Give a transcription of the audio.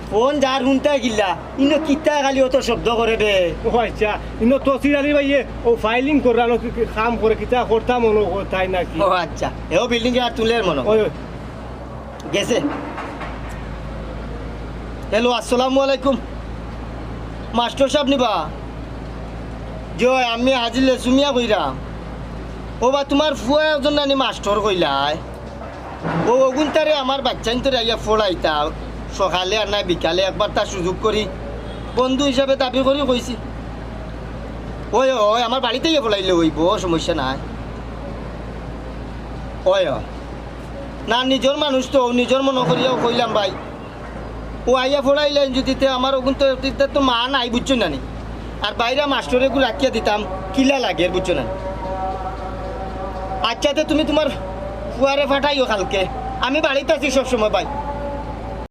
Phone যার শুনতে গিলা ইনো কিতা খালি অত শব্দ করে দে। ও আচ্ছা ইনো তসির আলী ভাইয়ে ও ফাইলিং করানো কাম করে কিতা করতাম মনে তাই নাকি? ও আচ্ছা এও বিল্ডিং এ আর তুলের মনে ওই গেছে। হ্যালো আসসালামু আলাইকুম মাস্টার সাহেব নিবা জয় আমি হাজিলে সুমিয়া কইরাম। ও বা তোমার ফুয়া একজন নানি মাস্টার কইলাই ও ওগুন তারে আমার বাচ্চাইন তোরে আইয়া ফোড়াইতা সকালে আর না বিকালে একবার তার সুযোগ করি বন্ধু হিসাবে দাবি করি কইছি। ওই ওই আমার বাড়িতে ইয়ে ফোলাইলে হইব সমস্যা নাই। ওই না নিজের মানুষ তো নিজের মনে করিয়াও কইলাম ভাই ও আইয়া ফোড়াইলেন যদি আমার ওগুন তো মা নাই বুঝছো না নি আর বাইরে মাস্টরে গুলো রাখিয়া দিতাম কিলা লাগে বুঝছো না। আচ্ছা তো তুমি তোমার ফুয়ারে ফাটাইও কালকে আমি বাড়িতে আছি সবসময় ভাই।